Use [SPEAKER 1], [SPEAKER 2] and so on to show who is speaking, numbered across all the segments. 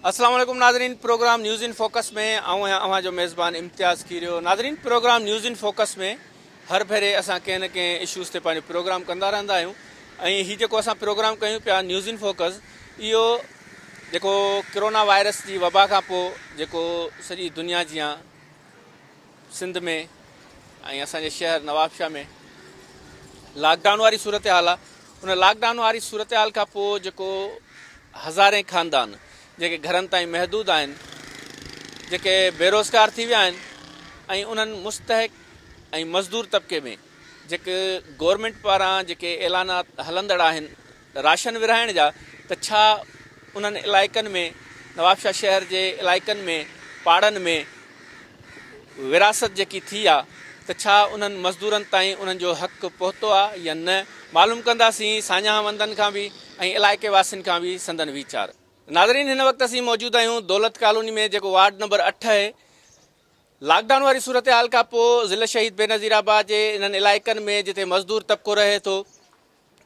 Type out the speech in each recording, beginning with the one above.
[SPEAKER 1] अस्सलाम वालेकुम नाज़रीन। प्रोग्राम न्यूज़ इन फोकस में अवां जो मेज़बान इम्तियाज़ कीरियो। नाज़रीन, प्रोग्राम न्यूज़ इन फोकस में हर भेरे असां कंहिं न कंहिं इशूज़ ते पंहिंजो प्रोग्राम कंदा रहंदा आहियूं। ऐं हीउ जेको असां प्रोग्राम कयूं पिया न्यूज़ इन फोकस, इहो जेको कोरोना वायरस जी वबा खां पोइ जेको सॼी दुनिया जी सिंध में ऐं असांजे शहर नवाबशाह में लॉकडाउन वारी सूरत हाल आहे, उन लॉकडाउन वारी सूरत हाल खां पोइ जेको हज़ारे ख़ानदान जेके घरनि ताईं महदूद आहिनि, जेके बेरोज़गार थी विया आहिनि, ऐं उन्हनि मुस्तहिक ऐं मज़दूर तबिके में जेके गवर्नमेंट पारां जेके ऐलानात हलंदड़ आहिनि राशन विरहाइण जा, त छा उन्हनि इलाइक़नि में नवाबशाह शहर जे इलाइक़नि में पाड़नि में विरासत जेकी थी आहे, त छा उन्हनि मज़दूरनि ताईं उन्हनि जो हक़ु पहुतो आहे या न, मालूम कंदासीं साञाहवंदनि खां बि ऐं इलाइक़े वासियुनि खां बि संदन वीचार। नाज़रीन, हिन वक़्तु असीं मौजूदु आहियूं दौलत कॉलोनी में, जेको वार्ड नंबर 8 आहे। लॉकडाउन वारी सूरत हाल खां पोइ ज़िले शहीद बेनज़ीराबाद जे इन्हनि इलाइक़नि में जिते मज़दूर तबिको रहे थो,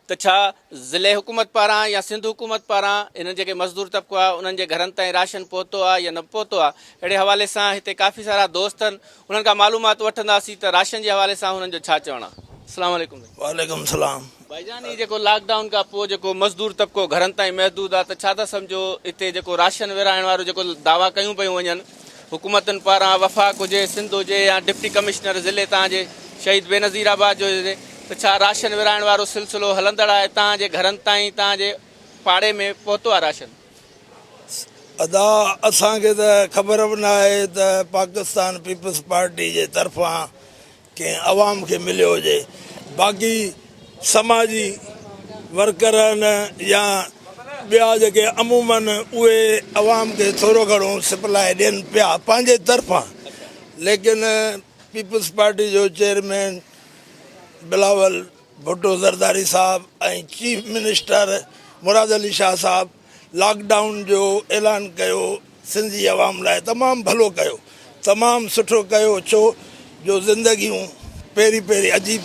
[SPEAKER 1] त छा ज़िले हुकूमत पारां या सिंध हुकूमत पारां इन्हनि जेके मज़दूर तबिको आहे उन्हनि जे घरनि ताईं राशन पहुतो आहे या न पहुतो आहे। अहिड़े हवाले सां हिते काफ़ी सारा दोस्त आहिनि, उन्हनि खां मालूमात वठंदासीं त राशन जे हवाले सां हुननि जो छा चवणु आहे। अस्सलाम वालेकुम।
[SPEAKER 2] वालेकुम सलाम।
[SPEAKER 1] भाईजान, ही जेको लॉकडाउन खां पोइ जेको मज़दूर तबिको घरनि ताईं महदूद आहे, त छा था सम्झो हिते जेको राशन विरहाइण वारो जेको दावा कयूं पियूं वञनि हुकूमतनि पारां, वफ़ाक़ हुजे, सिंध हुजे या डिप्टी कमिश्नर ज़िले तव्हांजे शहीद बेनज़ीराबाद जो हुजे, त छा राशन विरहाइण वारो सिलसिलो हलंदड़ आहे? तव्हांजे घरनि ताईं तव्हांजे पाड़े में पहुतो आहे राशन?
[SPEAKER 2] अदा असांखे त ख़बर बि न आहे त पाकिस्तान पीपल्स पार्टी जे तरफ़ां कंहिं अवाम खे मिलियो हुजे। बाक़ी समाजी वर्कर आहिनि या ॿिया जेके अमूमन उहे अवाम खे थोरो घणो सप्लाई ॾियनि पिया पंहिंजे तरफ़ां, लेकिन पीपल्स पार्टी जो चेयरमैन बिलावल भुट्टो ज़रदारी साहब ऐं चीफ मिनिस्टर मुराद अली शाह साहब लॉकडाउन जो ऐलान कयो सिंध जी अवाम लाइ, तमामु भलो कयो, तमामु सुठो कयो। छो जो ज़िंदगियूं पहिरीं अजीब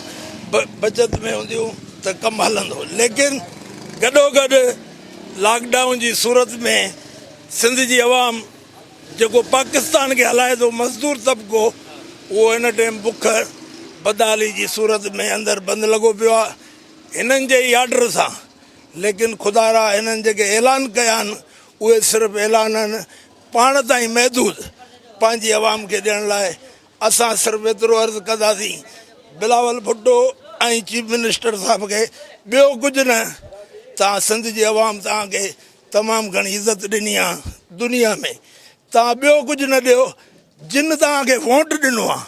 [SPEAKER 2] बचत में हूंदियूं त कमु हलंदो, लेकिन गॾोगॾु लॉकडाउन जी सूरत में सिंध जी अवाम जेको पाकिस्तान खे हलाए थो मज़दूर तबिको, उहो हिन टाइम बुख बदहाली जी सूरत में अंदरि बंदि लॻो पियो आहे हिननि जे ई ऑर्डर सां। लेकिन ख़ुदा रा हिननि जेके ऐलान कया आहिनि उहे सिर्फ़ु ऐलान आहिनि, पाण ताईं महदूद पंहिंजी अवाम खे ॾियण लाइ। असां सिर्फ़ु एतिरो अर्ज़ु कंदासीं बिलावल भुट्टो ऐं चीफ मिनिस्टर साहिब खे, ॿियो कुझु न, तव्हां सिंध जी अवाम तव्हांखे तमामु घणी इज़त ॾिनी आहे दुनिया में, तव्हां ॿियो कुझु न ॾियो, जिन तव्हांखे वोट ॾिनो आहे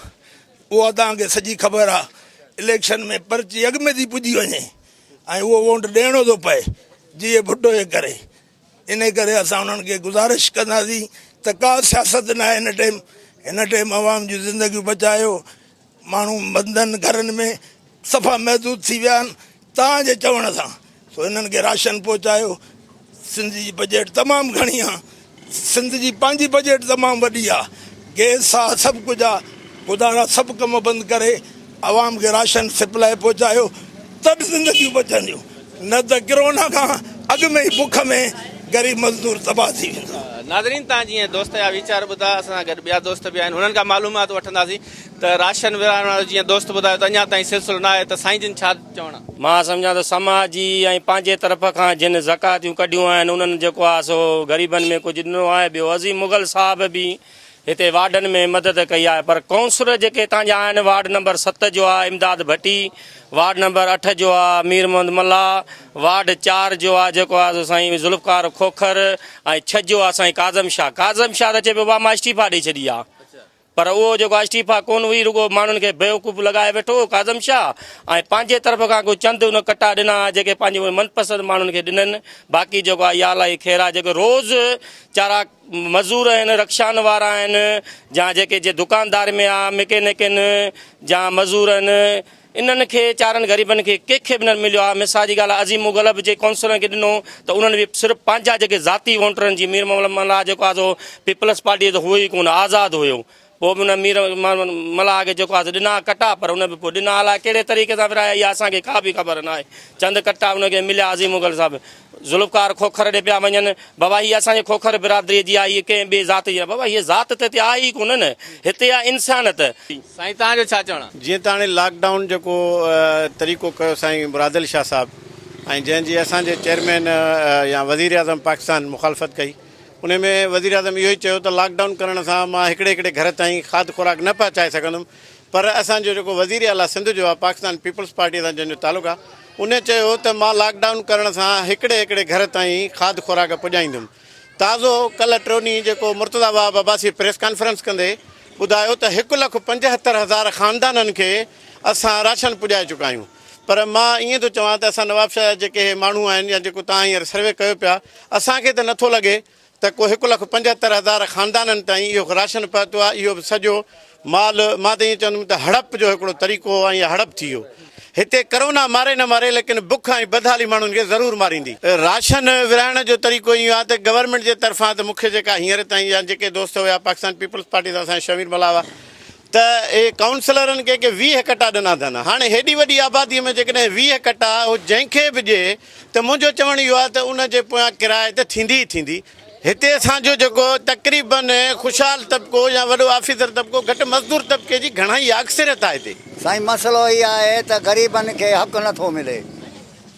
[SPEAKER 2] उहा तव्हांखे सॼी ख़बर आहे। इलेक्शन में पर्ची अॻु में थी पुॼी वञे ऐं उहो वोट ॾियणो थो पए जीअं भुट्टो जे करे। इन करे असां उन्हनि खे गुज़ारिश कंदासीं त का सियासत न आहे हिन टाइम अवाम जूं ज़िंदगियूं बचायो। माण्हू बंधनि घरनि में सफ़ा महदूद थी विया आहिनि तव्हांजे चवण सां, सो हिननि खे राशन पहुचायो। सिंध जी बजट तमामु घणी आहे, सिंध जी पंहिंजी बजट तमामु वॾी आहे, गैस आहे, सभु कुझु आहे। ख़ुदा सभु कम बंदि करे अवाम खे राशन सप्लाई पहुचायो, तब ज़िंदगियूं बचंदियूं, न त कोरोना खां अॻु में ई बुख में ग़रीब मज़दूर तबाह थी वेंदा।
[SPEAKER 1] नाज़रीन, तव्हां जीअं दोस्त जा वीचार ॿुधा, असां गॾु ॿिया दोस्त बि आहिनि, हुननि खां मालूमात वठंदासीं त राशन विरहाइण वारो जीअं दोस्त ॿुधायो त अञा ताईं सिलसिलो न आहे, त साईं जिन छा चवणु आहे?
[SPEAKER 3] मां सम्झां त समाज जी ऐं पंहिंजे तरफ़ खां जिन ज़कातियूं कढियूं आहिनि उन्हनि जेको आहे सो ग़रीबनि में कुझु ॾिनो आहे। ॿियो अज़ीम मुग़ल साहब बि हिते वार्डनि में मदद कई आहे, पर काउंसलर जेके तव्हांजा आहिनि वार्ड नंबर 7 जो आहे इमदाद भट्टी, वार्ड नंबर 8 जो आहे मीर मोहम्मद मल्ला, वार्ड 4 जो आहे जेको आहे साईं ज़ुल्फ़कार खोखर, ऐं 6 जो आहे साईं काज़म शाह त चए पियो बाबा मां इस्तीफ़ा ॾेई छॾी आहे, पर उहो जेको इस्तीफ़ा कोन हुई, रुगो माण्हुनि खे बेवकूफ़ लॻाए वेठो काज़म शाह, ऐं पंहिंजे तरफ़ खां को चंद उन कटा ॾिना जेके पंहिंजे मनपसंदि माण्हुनि खे ॾिननि। बाक़ी जेको आहे या अलाई ख़ैर आहे, जेके रोज़ु चारा मज़दूर आहिनि, रक्षान वारा आहिनि, या जेके जे दुकानदार में आहे, मैकेनिक आहिनि या मज़दूर आहिनि, इन्हनि खे चारनि ग़रीबनि खे कंहिंखे बि न मिलियो आहे। मिसाल जी ॻाल्हि आहे, अज़ीम मुग़ल जे काउंसलर खे ॾिनो त उन्हनि बि सिर्फ़ु पंहिंजा जेके ज़ाती वोटरनि जी, मीर मोहम्मद मल्ला जेको आहे सो पीपल्स पार्टी जो हुओ ई कोन, आज़ादु हुयो, पोइ बि उन मीर मलाह खे जेको आहे ॾिना कटा, पर उन बि पोइ ॾिना अलाए कहिड़े तरीक़े सां विराया इहा असांखे का बि ख़बर न आहे। चंद कटा उनखे मिलिया अज़ीम मुग़ल साहिबु, ज़ुल्फ़कार खोखर ॾे पिया वञनि, बाबा हीअ असांजे खोखर बिरादरीअ जी आहे, हीअ कंहिं ॿिए ज़ात जी आहे। बाबा हीअ ज़ात त हिते आहे ई कोन न, हिते आहे इंसानियत।
[SPEAKER 1] साईं तव्हांजो छा चवणु आहे?
[SPEAKER 4] जीअं त हाणे लॉकडाउन जेको तरीक़ो कयो साईं मुरादिल शाह साहिबु, ऐं जंहिंजी असांजे चेयरमैन या वज़ीर आज़म पाकिस्तान मुखालफ़त कई, उन में वज़ीर आज़म इहो ई चयो त लॉकडाउन करण सां मां हिकिड़े हिकिड़े घर ताईं खाद खुराक न पहुचाए सघंदुमि, पर असांजो जेको वज़ीर आला सिंध जो आहे, पाकिस्तान पीपल्स पार्टी सां जंहिंजो तालुक़ु आहे, उन चयो त मां लॉकडाउन करण सां हिकिड़े हिकिड़े घर ताईं खाद खुराक पुॼाईंदुमि। ताज़ो कल्ह टियों ॾींहुं जेको मुर्तज़ा वाब अब्बासी प्रेस कॉन्फ्रेंस कंदे ॿुधायो त 1,75,000 ख़ानदाननि खे असां राशन पुॼाए चुका आहियूं। पर मां ईअं थो चवां त असां नवाब शाह जेके माण्हू आहिनि या जेको तव्हां हींअर सर्वे कयो पिया, असांखे त नथो लॻे त को 1,75,000 ख़ानदाननि ताईं इहो राशन पहुतो आहे। इहो सॼो माल मां त ईअं चवंदुमि त हड़प जो हिकिड़ो तरीक़ो आहे, ईअं हड़प थी वियो। हिते करोना मारे न मारे, लेकिन बुख ऐं बदहाली माण्हुनि खे ज़रूरु मारींदी। राशन विराइण जो तरीक़ो इहो आहे त गवर्नमेंट जे तरफ़ां त मूंखे जेका हींअर ताईं या जेके दोस्त हुआ पाकिस्तान पीपल्स पार्टी सां असांजे शमीर मलावा, त इहे काउंसलरनि खे 20 कटा ॾिना अथनि। हाणे हेॾी वॾी आबादीअ में जेकॾहिं 20 कटा उहो जंहिंखे बि ॾिए त मुंहिंजो चवणु इहो आहे त उनजे पोयां किराए त थींदी ई थींदी। हिते असांजो जेको तक़रीबन ख़ुशहाल तबिको या वॾो ऑफिसर तबिको घटि मज़दूर तबिके जी घणाई अक्सरियत आहे हिते।
[SPEAKER 5] साईं मसइलो इहो आहे त ग़रीबनि खे हक़ु नथो मिले।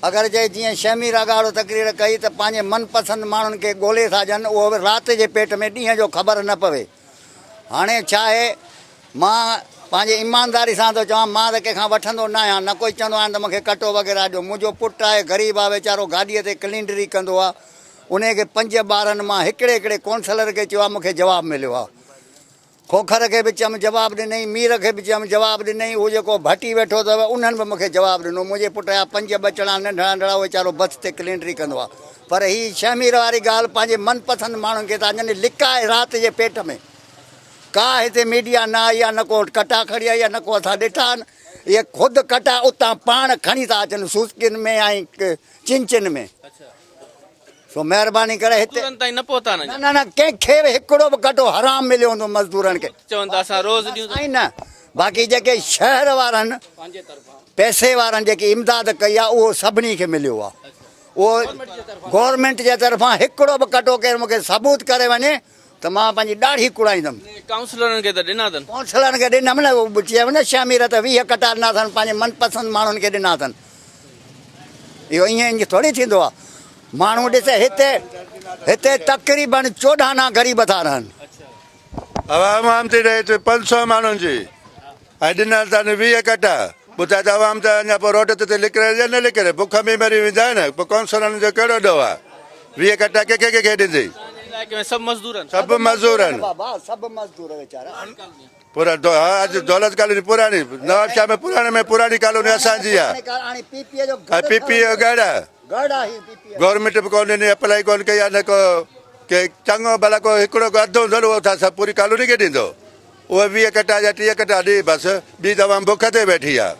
[SPEAKER 5] अगरि जे जीअं शमीर अगाड़ो तकरीर कई त पंहिंजे मनपसंदि माण्हुनि खे ॻोल्हे था ॾियनि, उहो बि राति जे पेट में ॾींहं जो ख़बर न पवे। हाणे छा आहे, मां पंहिंजे ईमानदारी सां थो चवां, मां त कंहिंखां वठंदो न आहियां, न कोई चवंदो आहे त मूंखे कटो वग़ैरह ॾियो। मुंहिंजो पुटु आहे, ग़रीब आहे वीचारो, गाॾीअ ते क्लिंडरी कंदो आहे, उनखे 5 ॿारनि मां हिकिड़े हिकिड़े काउंसलर खे चयो आहे मूंखे जवाबु मिलियो आहे। खोखर खे बि चयमि जवाबु ॾिनई, मीर खे बि चयमि जवाबु ॾिनई, उहो जेको भटी वेठो अथव उन्हनि बि मूंखे जवाबु ॾिनो। मुंहिंजे पुटु जा 5 ॿचड़ा नंढड़ा नंढड़ा, उहो वीचारो बस ते क्लिंडरी कंदो आहे। पर हीअ शमीर वारी ॻाल्हि पंहिंजे मनपसंदि माण्हुनि खे था ॾियनि, लिकाए राति जे पेट में। का हिते मीडिया न आई आहे, न को कटा खणी आई आहे, न को असां ॾिठा आहिनि। इहे ख़ुदि कटा उतां पाण खणी था अचनि सूसकिन में ऐं चिंचिन में। सो महिरबानी करे हिते
[SPEAKER 1] न पहुता न
[SPEAKER 5] न न कंहिंखे बि हिकिड़ो बि कटो हराम मिलियो हूंदो मज़दूरनि खे,
[SPEAKER 1] चवनि था असां रोज़ ॾियूं
[SPEAKER 5] ऐं न बाक़ी जेके शहर वारनि पैसे वारनि जेकी इमदाद कई आहे उहो सभिनी खे मिलियो आहे। उहो गवर्नमेंट जे तरफ़ां हिकिड़ो बि कटो केरु मूंखे सबूत करे वञे त मां पंहिंजी ॾाढी कुड़ाईंदुमि।
[SPEAKER 1] काउंसलरनि खे त ॾिना अथनि,
[SPEAKER 5] काउंसलरनि खे ॾिनमि न, उहो चयमि न शमीर त 20 कटा ॾिना अथनि, पंहिंजे मनपसंदि माण्हुनि खे ॾिना अथनि। इहो ईअं थोरी थींदो आहे। माण्हू ॾिसे हिते तक़रीबन 14 आना ग़रीब था रहनि।
[SPEAKER 6] आवाम थी रहे 500 माण्हुनि जी ऐं ॾिना अथनि 20 कटा। ॿुधाए त आवाम त अञा पोइ रोड ते लिकिरे या न लिकिरे, बुख में मरी वेंदा आहिनि। पोइ काउंसलरनि जो कहिड़ो ॾोह आहे? 20 कटा कंहिंखे ॾींदी?
[SPEAKER 1] सभु मज़दूर आहिनि,
[SPEAKER 6] सभु मज़दूर आहिनि,
[SPEAKER 5] सभु मज़दूर वीचारा
[SPEAKER 6] पूरा अॼु दौलत कॉलोनी पुरानी, नवाब शाह में पुरानी कॉलोनी असांजी आहे। ऐं पीपीए गड़ा गवर्नमेंट बि कोन ॾिनी, अप्लाई कोन कई आहे, न को के चङो भला को हिकिड़ो अधु हूंदो उहो छा सभु पूरी कॉलोनी खे ॾींदो? उहे 20 कटा या 30 कटा ॾे बसि, ॿी तमामु बुख ते वेठी आहे।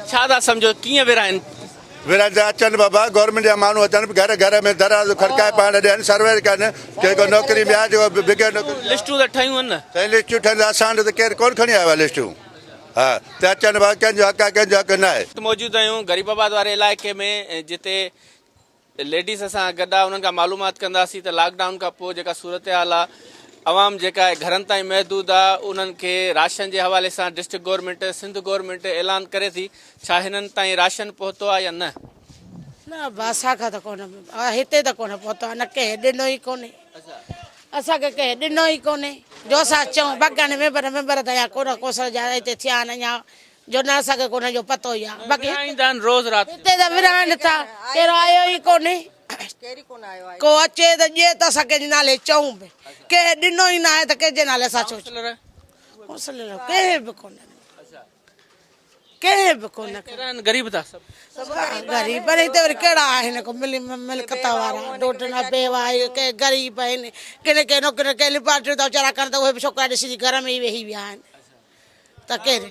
[SPEAKER 1] छा था सम्झो कीअं विराइनि?
[SPEAKER 6] विराईंदा अचनि बाबा, गवर्नमेंट जा माण्हू अचनि, घर घर में दराज़ खड़काए पाण ॾियनि, सर्वे कनि, कंहिंखे नौकिरी में आहे जेको बिगड़ नौकिरी।
[SPEAKER 1] लिस्टूं त ठहियूं आहिनि न,
[SPEAKER 6] साईं लिस्टूं ठहनि, असां वटि त केरु कोन खणी आयो आहे लिस्टूं। हा त अचनि बाबा, कंहिंजो हक़ आहे कंहिंजो हक़ न आहे।
[SPEAKER 1] मौजूदु आहियूं ग़रीबाबाद वारे इलाइक़े में, जिते लेडीज़ असां गॾु आहे, उन्हनि खां मालूमात कंदासीं त लॉकडाउन खां पोइ जेका सूरत हाल आहे, आवाम जेका आहे घरनि ताईं महदूद आहे, उन्हनि खे राशन जे हवाले सां डिस्ट्रिक्ट गवर्नमेंट सिंध गवर्नमेंट ऐलान करे थी। छा हिननि ताईं राशन पहुतो आहे या न?
[SPEAKER 7] न असांखां त कोन, हिते त कोन पहुतो आहे, न कंहिं ॾिनो ई कोन्हे, असांखे कंहिं ॾिनो ई कोन्हे। जो असां चऊं बाक़ी मेंबर त या कोन कोसर जा हिते थिया आहिनि अञा, जो न असांखे कोन जो पतो ई आहे। बाक़ी
[SPEAKER 1] रोज़ राति
[SPEAKER 7] हिते त विराइनि था, केरु आयो ई कोन्हे, को अचे त ॾिए त असां कंहिंजे नाले चऊं बि, कंहिं ॾिनो ई न आहे त कंहिंजे नाले असां चऊं। कंहिं बि कोन, कंहिं बि कोन,
[SPEAKER 1] ग़रीब था
[SPEAKER 7] ग़रीब पर हिते वरी कहिड़ा आहिनि, को मिल्कत वारा ॾोढ न बेवा, के ग़रीब आहिनि, किन नौकिरी के पार्टियूं था वीचारा कनि, त उहे बि छोकिरा ॾिसी घर में ई वेही विया आहिनि, त केरु?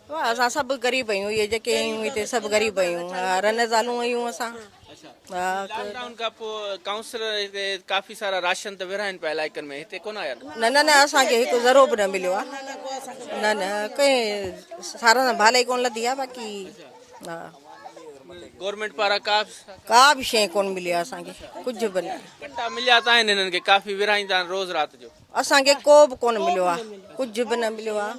[SPEAKER 8] असां सभु ग़रीब आहियूं, इहे जेके आहियूं हिते सभु ग़रीब आहियूं, रन ज़ालूं आहियूं असां। हाँ,
[SPEAKER 1] लॉकडाउन खां पोइ काउंसलर हिते काफ़ी सारा राशन त विरहाइनि पिया इलाइक़नि में, हिते कोन आया
[SPEAKER 8] न न न असांखे हिकु ज़रो बि न मिलियो आहे। न न कंहिं सारा भाले कोन लधी आहे बाक़ी। हा,
[SPEAKER 1] गवर्नमेंट पारां
[SPEAKER 8] का बि शइ कोन मिली आहे असांखे, कुझु बि न।
[SPEAKER 1] कट्टा मिलिया त आहिनि हिननि खे, काफ़ी विरहाईंदा आहिनि रोज़ राति जो।
[SPEAKER 8] असांखे को बि कोन मिलियो आहे, कुझु बि न मिलियो आहे।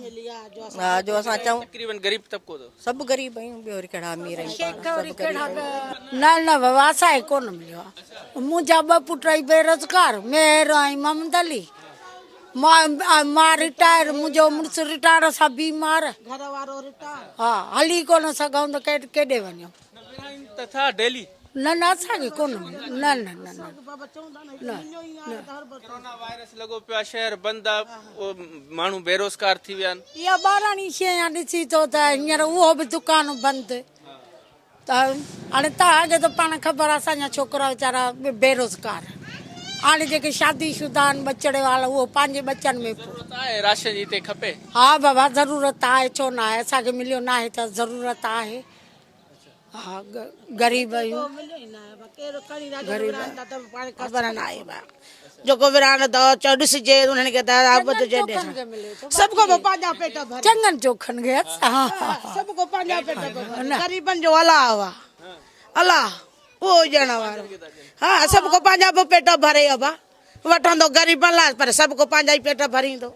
[SPEAKER 8] हा, जो असां चऊं
[SPEAKER 1] तक़रीबन गरीब तबिको तो
[SPEAKER 8] सभु ग़रीब आहियूं, ॿियो वरी कहिड़ा अमीर आहियूं, सभु ग़रीब आहियूं।
[SPEAKER 7] न न बाबा असांखे कोन मिलियो आहे। मुंहिंजा 2 पुट ई बेरोज़गार, मेहर ऐं मोहम्मद अली। मां रिटायर, मुंहिंजो मुड़ुसु रिटायर, असां बीमार, घर वारो रिटायर। हा, हली कोन सघूं त केॾे वञूं।
[SPEAKER 1] त था डेली
[SPEAKER 7] न न असांखे कोन मिलियो। न न न न
[SPEAKER 1] कोरोना वायरस लॻो पियो आहे, शहर बंदि आहे, माण्हू बेरोज़गार थी विया आहिनि।
[SPEAKER 7] इहा 12 शइ ॾिसी थो त हींअर उहो बि दुकान बंदि। त हाणे तव्हांखे त पाण ख़बर आहे, असांजा छोकिरा वीचारा बेरोज़गार। हाणे जेके शादीशुदा आहिनि, बचड़े वारा, उहो पंहिंजे बचनि में
[SPEAKER 1] ज़रूरत आहे राशन जी, हिते खपे।
[SPEAKER 7] हा बाबा ज़रूरत आहे, छो न आहे, असांखे मिलियो न आहे त ज़रूरत आहे। हा, ग़रीब आहियूं, ख़बर न आहे। जेको विरान अथव चओ ॾिसिजे, उन्हनि खे सबको पंहिंजा पेट भरे, चङनि चोखनि खे सबको पंहिंजा पेट भरे, ग़रीबनि जो अलाह हुआ, अलाह उहो ॼण वारो। हा, सबको पंहिंजा बि पेट भरे बा वठंदो ग़रीबनि लाइ, पर सबको पंहिंजा ई पेट भरींदो।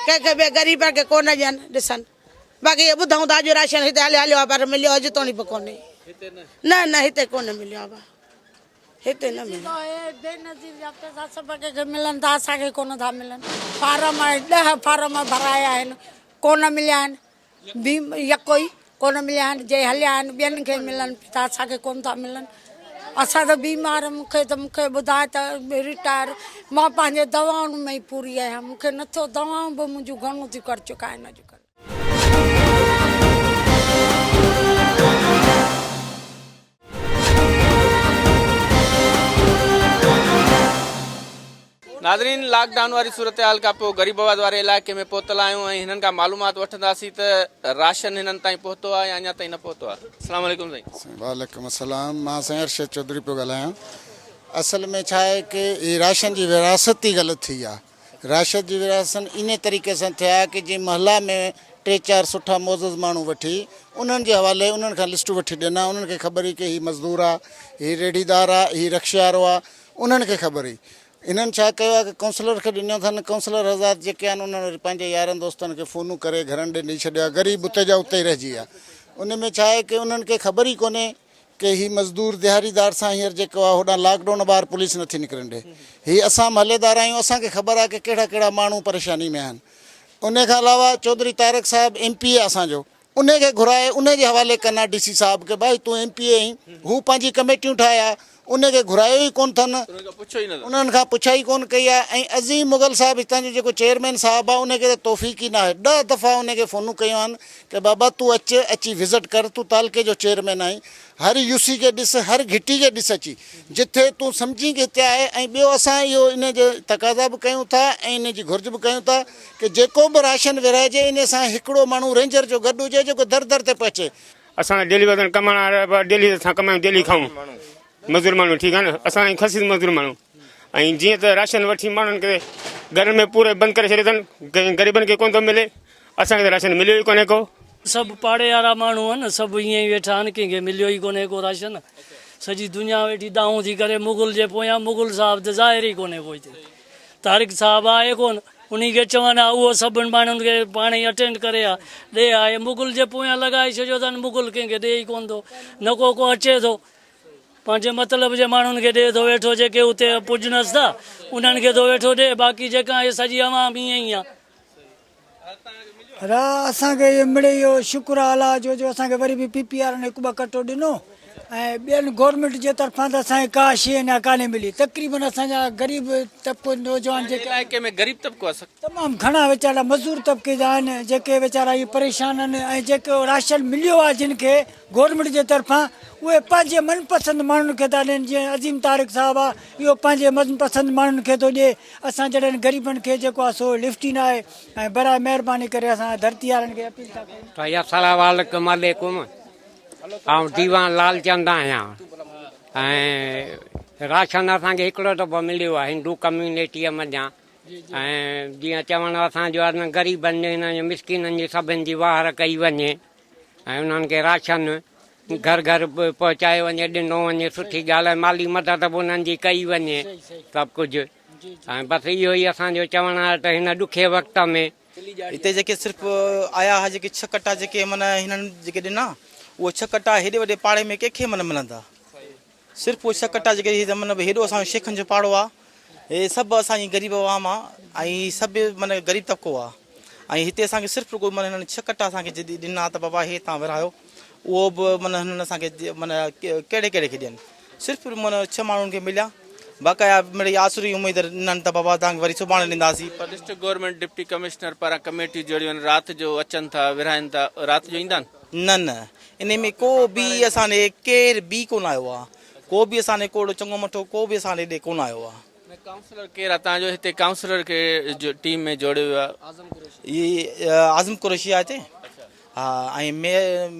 [SPEAKER 7] कंहिंखे ॿिए ग़रीब खे कोन ॾियनि ॾिसनि। बाक़ी इहो ॿुधूं था अॼु राशन हिते हलियो हलियो आहे, पर मिलियो अॼु ताईं बि कोन्हे। न न हिते कोन मिलियो आहे, हिते न मिलियो। बेनज़ीर जा पैसा सभु कंहिंखे मिलनि था, असांखे कोन था मिलनि। फारम 10 फारम भराया आहिनि, कोन मिलिया आहिनि। यको ई कोन मिलिया आहिनि, जे हलिया आहिनि ॿियनि खे मिलनि था, असांखे कोन था मिलनि। असां त बीमार, मूंखे ॿुधाए त रिटायर, मां पंहिंजे दवाउनि में ई पूरी आहियां। मूंखे नथो, दवाऊं बि मुंहिंजूं घणो थी करे चुका आहिनि अॼुकल्ह। नाज़रीन, लॉकडाउन वारी सूरत हाल खां पोइ गरीबाबाद वारे इलाइक़े में पहुतल आहियूं ऐं हिननि खां मालूमात वठंदासीं त राशन हिननि ताईं पहुतो आहे या अञा ताईं न पहुतो आहे। अस्सलाम वालेकुम साईं।
[SPEAKER 9] वालेकुम अस्सलाम। मां साईं अरशद चौधरी पियो ॻाल्हायां। असल में छा आहे कि ही राशन जी विरासत ई ग़लति थी आहे। राशन जी विरासत इन तरीक़े सां थिया कि जीअं महला में 3-4 सुठा मोज़ज़ माण्हू वठी उन्हनि जे हवाले उन्हनि खां लिस्टूं वठी ॾिना। उन्हनि खे ख़बर हुई कि हीउ मज़दूर आहे, हीउ रेढ़ीदार आहे, हीउ रक्षियारो आहे, उन्हनि खे ख़बर हुई। इन्हनि छा कयो आहे कि काउंसलर खे ॾिनो अथनि। काउंसलर हज़ार जेके आहिनि उन्हनि पंहिंजे यारनि दोस्तनि खे फ़ोनूं करे घरनि ॾे ॾेई छॾिया। ग़रीब उते जा उते ई रहिजी विया। उन में छा आहे कि उन्हनि खे ख़बर ई कोन्हे कि हीउ मज़दूर दिहाड़ीदार सां हींअर जेको आहे होॾां लॉकडाउन ॿाहिरि पुलिस नथी निकिरनि ॾे। हीअ असां महलेदार आहियूं, असांखे ख़बर आहे कि कहिड़ा कहिड़ा माण्हू परेशानी में आहिनि। उन खां अलावा चौधरी तारक साहिबु MP आहे असांजो, उन खे घुराए उन जे हवाले कनि DC साहिब खे, भाई तूं MP आहीं, हू पंहिंजी कमेटियूं ठाहिया, उनखे घुरायो ई कोन अथनि, उन्हनि खां पुछा ई कोन कई आहे। ऐं अज़ीम मुग़ल साहिबु हितां जो जेको चेयरमैन साहिबु आहे उनखे त तौफ़ीक़ ई न आहे। 10 दफ़ा उनखे फ़ोनूं कयूं आहिनि कि बाबा तूं अची विज़िट कर, तूं तालके जो चेयरमैन आहीं, हर UC खे ॾिस, हर घिटी खे ॾिस अची, जिथे तूं सम्झी कि हिते आहे। ऐं ॿियो असां इहो इन जो तक़ाज़ा बि कयूं था ऐं इन जी घुर्ज बि कयूं था कि जेको बि राशन विरहाइजे इन सां हिकिड़ो माण्हू रेंजर जो गॾु हुजे जेको दर दर ते पहुचे।
[SPEAKER 3] असां डेली वञण कमाइण, डेली असां कमायूं, डेली खाऊं, मज़दूर माण्हू, ठीकु आहे न। असां खसीस मज़दूर माण्हू। ऐं जीअं त राशन वठी माण्हुनि खे घर में पूरे बंदि करे छॾियो अथनि, ग़रीबनि खे कोन थो मिले, असांखे त राशन मिलियो ई कोन्हे को।
[SPEAKER 10] सभु पाड़े वारा माण्हू आहिनि, सभु ईअं ई वेठा आहिनि, कंहिंखे मिलियो ई कोन्हे को राशन। सॼी दुनिया वेठी दाऊं थी करे मुग़ल जे पोयां। मुग़ल साहिबु त ज़ाहिर ई कोन्हे को हिते, तारिक साहिबु आहे कोन, उन खे चवनि आहे उहो सभिनि माण्हुनि खे पाण ई अटेंड करे ॾे आहे। मुग़ल जे पोयां लॻाए छॾियो अथनि, मुग़ल कंहिंखे ॾे ई कोन थो, न को अचे थो, पंहिंजे मतिलब जे माण्हुनि खे ॾे थो वेठो, जेके उते पुॼनसि था उन्हनि खे थो वेठो ॾे, बाक़ी जेका इहे सॼी अवाम ईअं ई आहे।
[SPEAKER 11] असांखे इहो मिले, इहो शुक्र आहे अलाह जो, जो असांखे वरी बि PPR ने हिकु ॿ कटो ॾिनो। ऐं ॿियनि गवर्नमेंट जे तरफ़ां त असांखे का शइ अञा कान्हे मिली। तक़रीबन असांजा ग़रीब तबिको नौजवान जेके
[SPEAKER 1] इलाइक़े में गरीब तबिको आहे
[SPEAKER 11] तमामु घणा वीचारा मज़दूर तबिके जा आहिनि, जेके वीचारा इहे परेशान आहिनि। ऐं जेको राशन मिलियो आहे जिन खे गवर्नमेंट जे तरफ़ां, उहे पंहिंजे मनपसंदि माण्हुनि खे था ॾियनि। जीअं अज़ीम तारिक साहिबु आहे, इहो पंहिंजे मनपसंदि माण्हुनि खे थो ॾिए। असां जॾहिं ग़रीबनि खे जेको आहे सो लिफ्ट ई न आहे। ऐं बराए महिरबानी करे असां धरती वारनि खे अपील था कयूं।
[SPEAKER 12] अस्सलाम वालेकुम। आउं दीवान लालचंद आहियां। ऐं राशन असांखे हिकिड़ो दफ़ो मिलियो आहे हिंदू कम्यूनिटीअ मञा ऐं जीअं चवण असांजो आहे न ग़रीबनि हिन जो मिसकिननि जी सभिनि जी वार कई वञे ऐं उन्हनि खे राशन घर घर पहुचायो वञे ॾिनो वञे सुठी ॻाल्हि आहे माली मदद बि उन्हनि जी कई वञे सभु कुझु ऐं बसि इहो ई असांजो चवणु आहे त हिन ॾुखे वक़्त में
[SPEAKER 13] हिते जेके सिर्फ़ु आया हुआ जेके 6 कट्टा जेके माना हिननि जेके ॾिना उहे 6 कट्टा हेॾे वॾे पाड़े में कंहिंखे माना मिलंदा सिर्फ़ु उहे 6 कट्टा जेके माना हेॾो असांजो शेखनि जो पाड़ो आहे हे सभु असांजी ग़रीब आवाम आहे ऐं सभु माना ग़रीब तबिको आहे ऐं हिते असांखे सिर्फ़ु कोई माना हिननि 6 कट्टा असांखे जॾहिं ॾिना त बाबा हे तव्हां विरहायो उहो बि माना हिननि असांखे माना कहिड़े कहिड़े खे ॾियनि सिर्फ़ु माना 6 माण्हुनि खे मिलिया बाक़ाया मिड़ई आसुरी उमेद ॾिननि त बाबा तव्हांखे वरी सुभाणे ॾींदासीं
[SPEAKER 1] पर डिस्ट्रिक्ट गवर्नमेंट डिप्टी कमिश्नर पारां कमेटियूं जहिड़ियूं आहिनि राति जो अचनि था विरहाइनि था राति जो ईंदा आहिनि
[SPEAKER 13] न न इन में को बि असांजे केरु बि कोन आयो आहे को बि असांजे कोड़ चङो मठो को बि असांजे ॾे कोन आयो आहे
[SPEAKER 1] काउंसलर केरु आहे तव्हांजो हिते काउंसलर खे टीम में जोड़ियो वियो आहे
[SPEAKER 13] इहे आज़म कुरैशी आहे हिते हा ऐं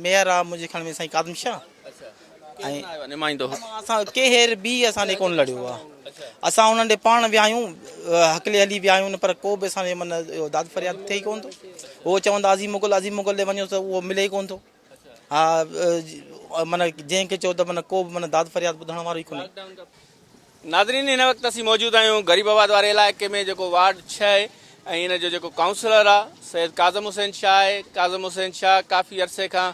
[SPEAKER 13] मेयर आहे मुंहिंजे ख़्याल में साईं कादम शाह ऐं
[SPEAKER 1] नुमाइंदो
[SPEAKER 13] असां केरु बि असांजे कोन लड़ियो आहे असां उन्हनि ॾे पाण विया आहियूं हकले हली विया आहियूं पर को बि असांजे माना दाद फरियाद थिए ई कोन थो उहो चवंदा अज़ीम मुगल ॾे वञो त उहो मिले ई कोन थो हा माना जंहिंखे चओ त माना को बि माना दाद फरियाद ॿुधण वारो ई कोन्हे
[SPEAKER 1] नाज़रीन हिन वक़्तु असीं मौजूदु आहियूं ग़रीबाबाद वारे इलाइक़े में जेको वार्ड 6 आहे ऐं हिन जो जेको काउंसलर आहे सैयद काज़म हुसैन शाह आहे काज़म हुसैन शाह काफ़ी अरसे खां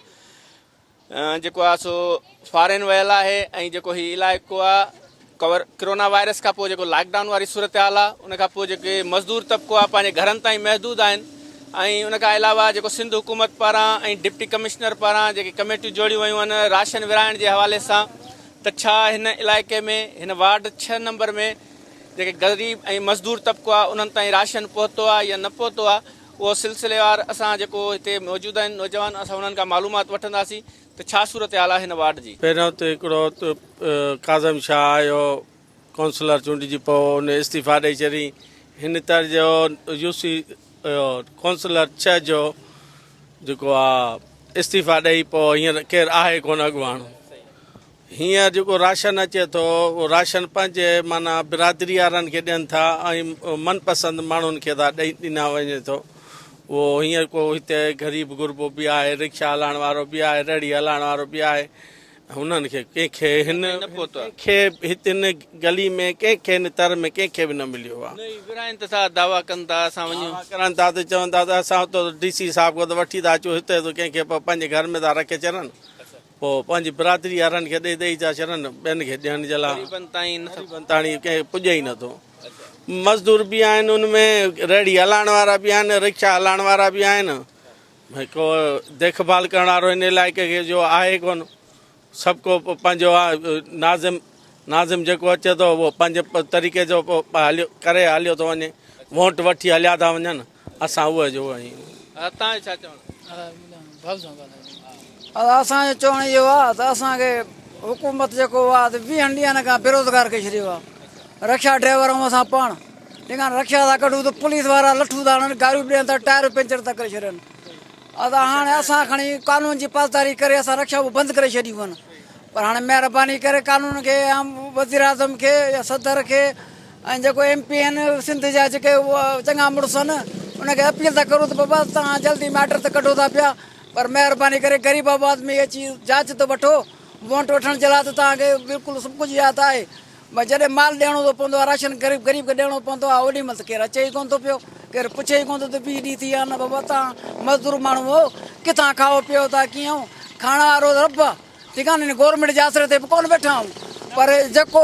[SPEAKER 1] जेको आहे सो फॉरेन वियल आहे ऐं जेको हीउ इलाइक़ो आहे कोरोना वायरस खां पोइ जेको लॉकडाउन वारी सूरत हाल आहे उन खां पोइ जेके मज़दूर तबिको आहे पंहिंजे घरनि ताईं महदूद आहिनि ऐं उन खां अलावा जेको सिंध हुकूमत पारां ऐं डिप्टी कमिश्नर पारां जेके कमेटियूं जोड़ियूं वयूं आहिनि राशन विराइण जे हवाले सां त छा हिन इलाइक़े में हिन वार्ड 6 नंबर में जेके ग़रीब ऐं मज़दूर तबिको आहे उन्हनि ताईं राशन पहुतो आहे या न पहुतो आहे उहो सिलसिलेवार असां जेको हिते मौजूदु आहिनि नौजवान असां उन्हनि खां मालूमात वठंदासीं त छा सूरत हाल आहे हिन वार्ड जी
[SPEAKER 4] पहिरियों त हिकिड़ो काज़म शाह आयो काउंसलर चूंडिजी पोइ उन इस्तीफ़ा ॾेई छॾी हिन तरह जो यूसी काउंसलर 6 जो जेको आहे इस्तीफ़ा ॾेई पोइ हींअर केरु आहे कोन अॻुवाण हींअर जेको राशन अचे थो उहो राशन पंहिंजे माना बिरादरी वारनि खे ॾियनि था ऐं मनपसंदि माण्हुनि खे था ॾिना वञे थो उहो हींअर को हिते ग़रीब गुरबो बि आहे रिक्शा हलाइण वारो बि आहे रेड़ी हलाइण वारो बि आहे हुननि खे कंहिंखे कंहिंखे हिते हिन गली में कंहिंखे हिन तर में कंहिंखे बि न मिलियो आहे
[SPEAKER 1] दावा कनि था असां वञूं
[SPEAKER 4] करनि था त चवनि था त असां हुतो DC साहिब खां त वठी था अचूं हिते त कंहिंखे पंहिंजे घर में था रखे छॾनि पोइ पंहिंजी बिरादरी वारनि खे ॾेई था छॾनि ॿियनि खे ॾियण जे लाइ ताणी कंहिं पुॼे ई नथो मज़दूर बि आहिनि उनमें रेड़ी हलाइण वारा बि आहिनि रिक्शा हलाइण वारा बि आहिनि भई को देखभाल करण वारो हिन इलाइक़े खे जो आहे कोन सभु को पंहिंजो आहे नाज़िम जेको अचे थो उहो पंहिंजे तरीक़े जो हलियो करे हलियो थो वञे वोट वठी हलिया था वञनि असां उहे जो आहियूं
[SPEAKER 1] छा चवणु
[SPEAKER 11] असांजो चवणु इहो आहे त असांखे हुकूमत जेको आहे त 20 ॾींहंनि खां बेरोज़गार करे छॾियो आहे रिक्शा ड्राइवर ऐं असां पाण जेका रिक्शा था कढूं त पुलिस वारा लठूं था हणनि गाड़ियूं ॾियनि था टायर पंचर था करे छॾनि हाणे असां खणी कानून जी पासदारी करे असां रिक्शा बंदि करे छॾियूं आहिनि पर हाणे महिरबानी करे कानून खे या वज़ीर आज़म खे या सदर खे ऐं जेको MP आहिनि सिंध जा जेके चङा मुड़ुस आहिनि उनखे अपील था करूं त बाबा तव्हां जल्दी मैटर त कढो था पिया पर महिरबानी करे ग़रीबाबाद में अची जांच त वठो वोट वठण जे लाइ त तव्हांखे बिल्कुलु सभु कुझु यादि आहे भई जॾहिं माल ॾियणो थो पवंदो आहे राशन ग़रीब खे ॾियणो पवंदो आहे ओॾी महिल त केरु अचे ई कोन थो पियो केरु पुछे ई कोन थो त 20 ॾींहं थी विया न बाबा तव्हां मज़दूर माण्हू हो किथां खाओ पियो था कीअं खाइण वारो रब आहे ठीकु आहे न गवर्नमेंट जे आसरे ते बि कोन वेठा आहियूं पर जेको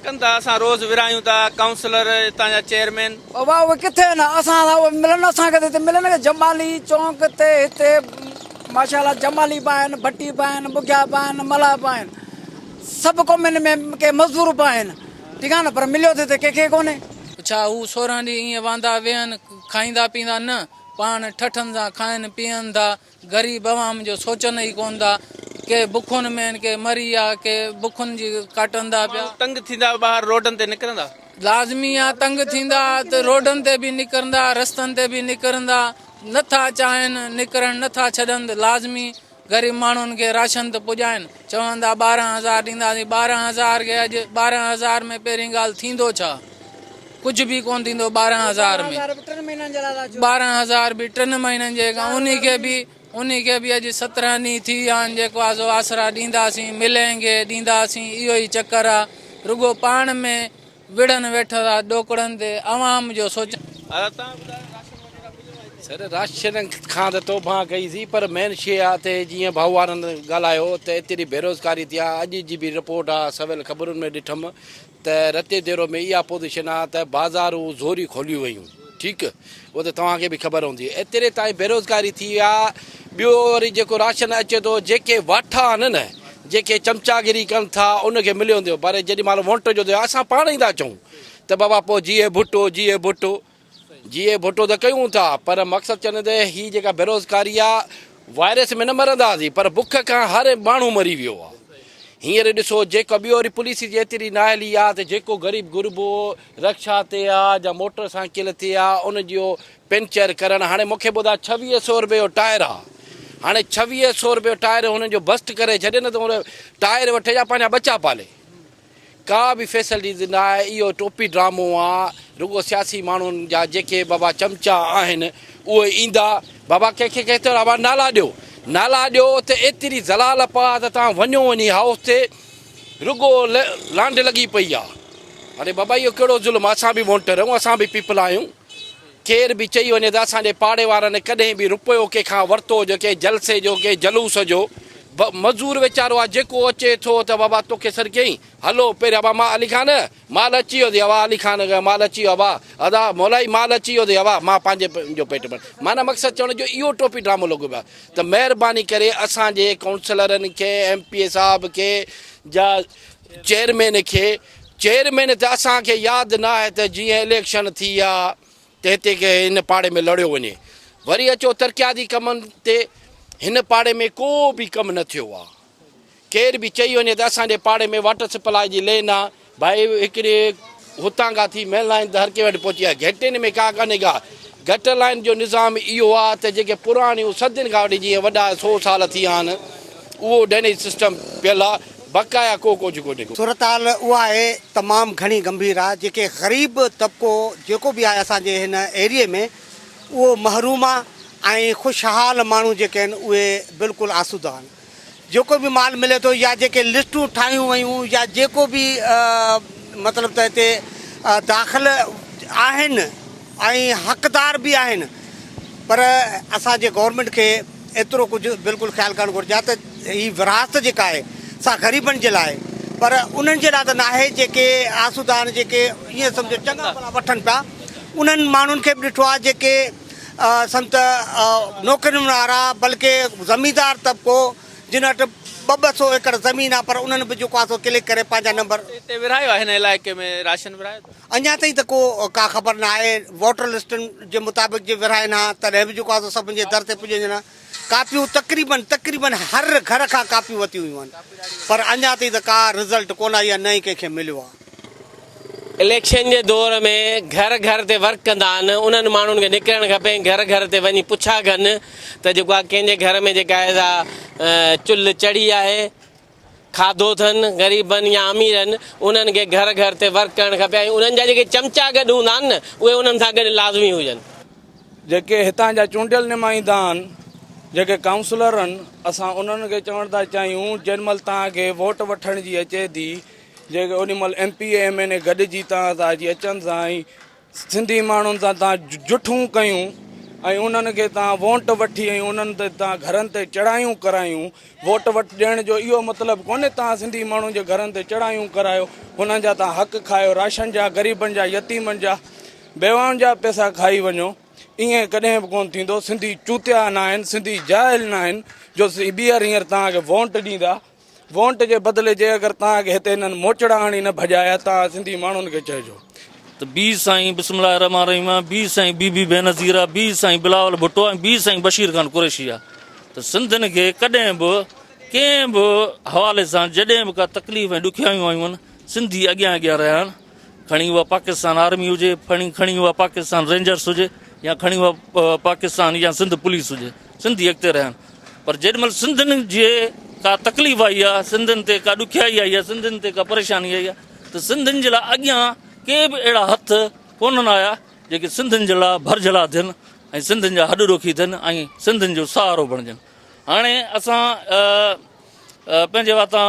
[SPEAKER 1] कनि था असां रोज़ विरायूं था काउंसलर हितां जा चेयरमैन
[SPEAKER 11] बाबा उहे किथे न असां मिलनि असांखे त हिते मिलनि जमाली चौंक ते हिते माशाल्लाह जमाली बि आहिनि भट्टी बि आहिनि बुगिया बि आहिनि मला बि आहिनि सभु कौमियुनि में के मज़दूर बि आहिनि ठीकु आहे न पर मिलियो थिए त कंहिंखे कोन्हे
[SPEAKER 14] छा हू 16 ॾींहं ईअं वांदा वेहनि खाईंदा पीअंदा न पाण ठठनि था खाइनि पीअनि था ग़रीब अवाम जो सोचनि ई कोन था के बुखुनि में आहिनि के मरी आहे के बुखुनि जी काटनि था पिया
[SPEAKER 1] तंग थींदा ॿाहिरि रोडनि ते निकिरंदा
[SPEAKER 14] लाज़मी आहे तंग थींदा त रोडनि ते बि निकिरंदा रस्तनि ते बि निकिरंदा नथा चाहिनि निकिरणु नथा छॾनि त लाज़मी ग़रीब माण्हुनि खे राशन त पुॼाइनि चवंदा 12,000 ॾींदासीं 12,000 खे अॼु 12,000 में पहिरीं ॻाल्हि थींदो छा कुझु बि कोन थींदो 12,000 में 12,000 बि 3 महीननि जे उन खे बि अॼु 17 ॾींहं थी विया आहिनि जेको आहे सो आसरा ॾींदासीं मिलेंगे ॾींदासीं इहो ई चकर आहे रुगो पाण में विढ़नि वेठल आहे ॾोकड़नि ते आवाम जो सोच
[SPEAKER 15] सर राशन खां त तौबा कईसीं पर मेन शइ आहे त जीअं भाऊ वारनि ॻाल्हायो त एतिरी बेरोज़गारी थी आहे अॼु जी बि रिपोर्ट आहे सवेल ख़बरुनि में ॾिठमि त रते देरो में इहा पोज़ीशन आहे त बाज़ारूं ज़ोरी खोलियूं वयूं ठीकु उहो त तव्हांखे बि ख़बर हूंदी एतिरे ताईं बेरोज़गारी थी आहे ॿियो वरी जेको राशन अचे थो जेके वाठा आहिनि न जेके चमचागिरी कनि था उनखे मिलियो हूंदो पर जेॾी महिल वोट जो थियो असां पाण ई था चऊं त बाबा पोइ जीए भुट्टो त कयूं था पर मक़सदु चवंदे त हीअ जेका बेरोज़गारी आहे वायरस में न मरंदासीं पर बुख खां हर माण्हू मरी वियो आहे हींअर ॾिसो जेको ॿियो वरी पुलिस जी एतिरी नाहेली आहे त जेको ग़रीब गुरबो रक्षा ते आहे या मोटर साइकिल ते आहे उनजो पंचर करणु हाणे मूंखे ॿुधा 2600 रुपए जो टायर आहे हाणे 2600 रुपए जो टायर हुननि जो बस्ट करे छॾे न त हुन टायर वठे या पंहिंजा बचा पाले का बि फैसिलिटीज़ न आहे इहो टोपी ड्रामो आहे रुगो सियासी माण्हुनि जा जेके बाबा चमचा आहिनि उहे ईंदा बाबा कंहिंखे कंहिं बाबा नाला ॾियो त एतिरी ज़लाल पा त तव्हां वञो वञी हाउस ते रुगो लांड लॻी पई आहे अरे बाबा इहो कहिड़ो ज़ुल्म असां बि वोटर आहियूं असां बि पीपल आहियूं केर बि चई वञे त असांजे पाड़े वारनि कॾहिं बि रुपयो कंहिंखां वरितो हुजे कंहिं जलसे जो कंहिं जलूस जो मज़दूर वीचारो आहे जेको अचे थो त बाबा तोखे सर कयईं हलो पहिरियां बाबा मां अली ख़ान माल अची वियो अथई हवा अली ख़ान माल अची वियो आहे अदा मौलाई माल अची वियो अथई हवा मां पंहिंजो पेट में माना मक़सदु चवण जो इहो टोपी ड्रामो लॻो पियो आहे त महिरबानी करे असांजे काउंसलरनि खे MP साहब खे या चेयरमैन त असांखे यादि न आहे त जीअं इलेक्शन थी आहे त हिते के हिन पाड़े में लड़ियो वञे वरी अचो तरक़ियाती कमनि ते हिन पाड़े में को बि कमु न थियो आहे केर बि चई वञे त असांजे पाड़े में वाटर सप्लाई जी लेन आहे भाई हिकिड़े हुतां खां थी मेन लाइन त हर कंहिं वटि पहुची आहे घटियुनि में का कान्हे का घटि लाइन जो निज़ाम इहो आहे त जेके पुराणियूं सदियुनि खां वठी जीअं वॾा 100 साल थी विया आहिनि उहो ड्रेनेज सिस्टम पियल आहे बक़ाया कुझु कोन्हे
[SPEAKER 16] सूरत हाल उहा आहे तमामु घणी गंभीर आहे जेके ग़रीब तबिको जेको बि आहे असांजे हिन एरिए में उहो महरूम आहे ऐं ख़ुशहाल माण्हू जेके आहिनि उहे बिल्कुलु आसूदा आहिनि जेको बि माल मिले थो या जेके लिस्टूं ठाहियूं वयूं या जेको बि मतिलबु त हिते दाख़िल आहिनि ऐं हक़दार बि आहिनि पर असांजे गवर्नमेंट खे एतिरो कुझु बिल्कुलु ख़्यालु करणु घुरिजे त हीअ विरासत जेका आहे सा ग़रीबनि जे लाइ पर उन्हनि जे लाइ त न आहे जेके आसूदा आहिनि जेके ईअं सम्झो चङा भला वठनि पिया उन्हनि माण्हुनि खे बि ॾिठो आहे जेके संत नौकरियुनि वारा बल्कि ज़मीदार तबिको जिन वटि 200 एकड़ ज़मीन आहे पर उन्हनि बि जेको आहे सो क्लिक करे पंहिंजा नंबर
[SPEAKER 1] हिते विरायो आहे हिन इलाइक़े में राशन विरायो
[SPEAKER 16] अञा ताईं त का ख़बर न आहे वोटर लिस्टनि जे मुताबिक़ जे विराइनि हा तॾहिं बि जेको आहे सो सभिनि जे दर ते पुॼनि न कापियूं तक़रीबन हर घर खां कापियूं वरितियूं हुयूं आहिनि पर अञा ताईं त का रिज़ल्ट कोन आई आहे न ई कंहिंखे मिलियो आहे
[SPEAKER 3] इलेक्शन जे दौर में घर ते वर्क कंदा आहिनि उन्हनि माण्हुनि खे निकिरणु खपे घर ते वञी पुछा कनि त जेको आहे कंहिंजे घर में जेका आहे चुल्ह चढ़ी आहे खाधो अथनि ग़रीबनि या अमीरनि उन्हनि खे घर ते वर्क करणु खपे ऐं उन्हनि जा जेके चमचा गॾु हूंदा आहिनि न उहे उन्हनि सां गॾु लाज़मी हुजनि
[SPEAKER 17] जेके हितां जा चूंडियल नुमाइंदा आहिनि जेके काउंसलर आहिनि असां उन्हनि खे चवणु था चाहियूं जेॾीमहिल तव्हांखे वोट वठण जी अचे थी जेके ओॾी महिल MP MLA गॾिजी तव्हां सां अची अचनि सां ऐं सिंधी माण्हुनि सां तव्हां जुठूं कयूं ऐं उन्हनि खे तव्हां वोट वठी ऐं उन्हनि ते तव्हां घरनि ते चढ़ायूं करायूं वोट ॾियण जो इहो मतिलबु कोन्हे तव्हां सिंधी माण्हुनि जे घरनि ते चढ़ायूं करायो हुननि जा तव्हां हक़ खायो राशन जा ग़रीबनि जा यतीमनि जा बेवाउनि जा पैसा खाई वञो ईअं कॾहिं बि कोन्ह थींदो सिंधी चूतिया न आहिनि सिंधी जाहिल न आहिनि जो ॿीहर हींअर तव्हांखे वोट ॾींदा वोट जे बदिले जे अगरि तव्हांखे हिते हिननि मोचड़ा हणी न भॼाया तव्हां सिंधी माण्हुनि खे चइजो
[SPEAKER 18] त बी साईं बिस्मिल्लाह रहमान रहीम आहे बी साईं बीबी बेनज़ीर आहे बी साईं बिलावल भुट्टो ऐं बी साईं बशीर ख़ान कुरैशी आहे त सिंधियुनि खे कॾहिं बि कंहिं बि हवाले सां जॾहिं बि का तकलीफ़ ऐं ॾुखियायूं आयूं आहिनि सिंधी अॻियां रहिया आहिनि खणी उहा पाकिस्तान आर्मी हुजे खणी उहा पाकिस्तान रेंजर्स हुजे या खणी उहा पाकिस्तान या सिंध पुलिस हुजे सिंधी अॻिते रहिया आहिनि पर जेॾीमहिल सिंधियुनि जे का तकलीफ़ आई आहे, सिंधियुनि ते का ॾुखियाई आई आहे, सिंधियुनि ते का परेशानी आई आहे, त सिंधियुनि जे लाइ अॻियां के बि अहिड़ा हथ कोन्हनि आया जेके सिंधियुनि जे लाइ भरजला थियनि ऐं सिंधियुनि जा हॾ ॾोखी थियनि ऐं सिंधियुनि जो सहारो बणजनि। हाणे असां पंहिंजे वातां